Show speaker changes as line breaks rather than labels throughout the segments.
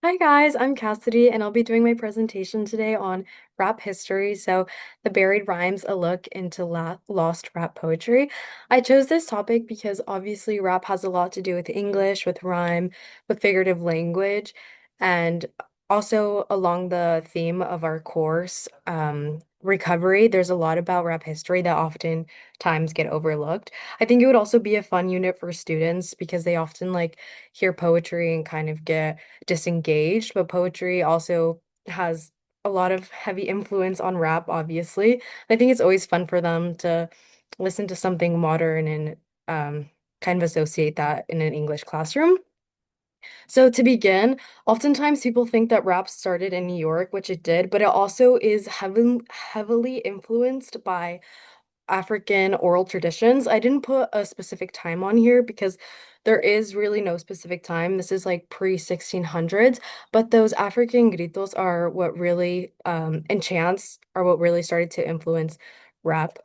Hi guys, I'm Cassidy and I'll be doing my presentation today on rap history. So, the buried rhymes, a look into la lost rap poetry. I chose this topic because obviously rap has a lot to do with English, with rhyme, with figurative language, and also along the theme of our course, recovery, there's a lot about rap history that oftentimes get overlooked. I think it would also be a fun unit for students because they often like hear poetry and kind of get disengaged, but poetry also has a lot of heavy influence on rap, obviously. I think it's always fun for them to listen to something modern and kind of associate that in an English classroom. So to begin, oftentimes people think that rap started in New York, which it did, but it also is heavily influenced by African oral traditions. I didn't put a specific time on here because there is really no specific time. This is like pre-1600s, but those African gritos are what really, and chants are what really started to influence rap.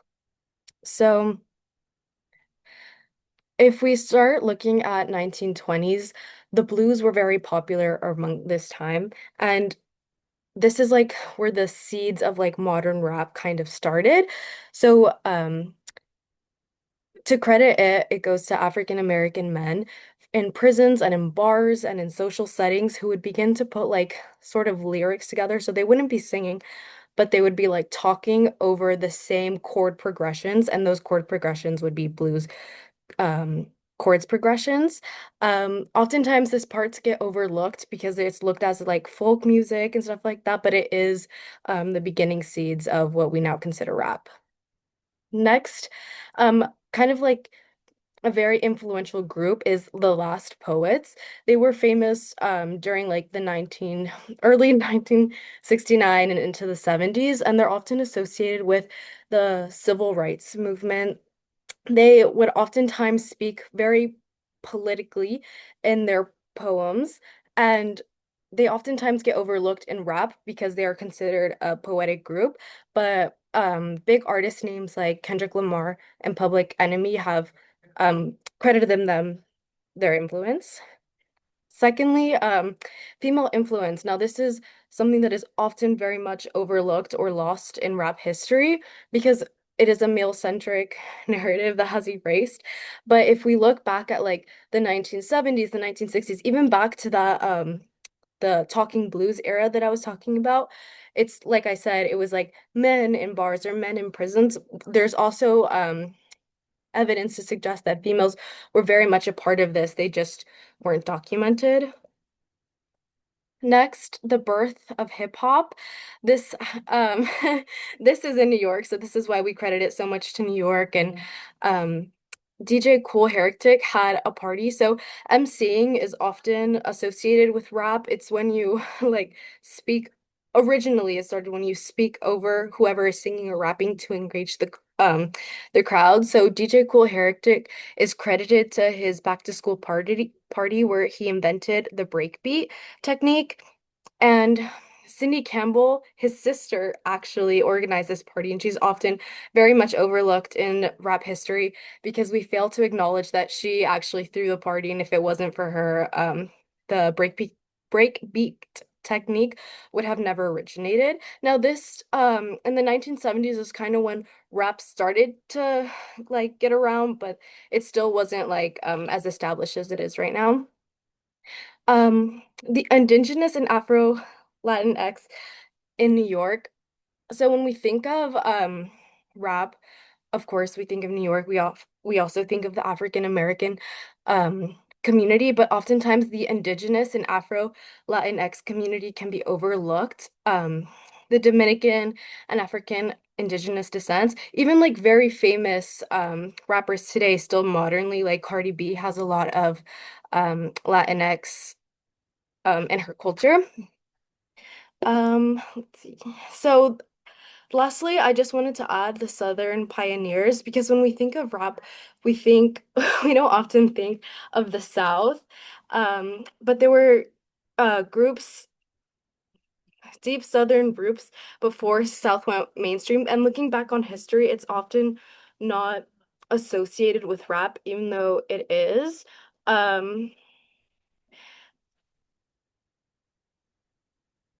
So if we start looking at 1920s, the blues were very popular among this time, and this is like where the seeds of like modern rap kind of started. So, to credit it, it goes to African American men in prisons and in bars and in social settings who would begin to put like sort of lyrics together. So they wouldn't be singing, but they would be like talking over the same chord progressions, and those chord progressions would be blues um chords progressions. Oftentimes this parts get overlooked because it's looked as like folk music and stuff like that, but it is the beginning seeds of what we now consider rap. Next, kind of like a very influential group is the Last Poets. They were famous during like the 19 early 1969 and into the 70s, and they're often associated with the civil rights movement. They would oftentimes speak very politically in their poems, and they oftentimes get overlooked in rap because they are considered a poetic group. But big artist names like Kendrick Lamar and Public Enemy have credited them their influence. Secondly, female influence. Now, this is something that is often very much overlooked or lost in rap history because it is a male-centric narrative that has erased. But if we look back at like the 1970s, the 1960s, even back to that the talking blues era that I was talking about, it's like I said, it was like men in bars or men in prisons. There's also evidence to suggest that females were very much a part of this. They just weren't documented. Next, the birth of hip hop. This um this is in New York, so this is why we credit it so much to New York. And um DJ Cool Herc had a party. So emceeing is often associated with rap. It's when you like speak originally it started when you speak over whoever is singing or rapping to engage the crowd. So DJ Cool Herc is credited to his back to school party where he invented the breakbeat technique. And Cindy Campbell, his sister, actually organized this party, and she's often very much overlooked in rap history because we fail to acknowledge that she actually threw the party, and if it wasn't for her, the breakbeat technique would have never originated. Now, this in the 1970s is kind of when rap started to like get around, but it still wasn't like as established as it is right now. The indigenous and Afro Latinx in New York. So when we think of rap, of course we think of New York. We also think of the African American community, but oftentimes the indigenous and Afro Latinx community can be overlooked. The Dominican and African indigenous descents, even like very famous rappers today, still modernly, like Cardi B has a lot of Latinx in her culture. Let's see. So lastly, I just wanted to add the Southern pioneers because when we think of rap, we think we don't often think of the South. But there were groups, deep Southern groups before South went mainstream. And looking back on history, it's often not associated with rap, even though it is.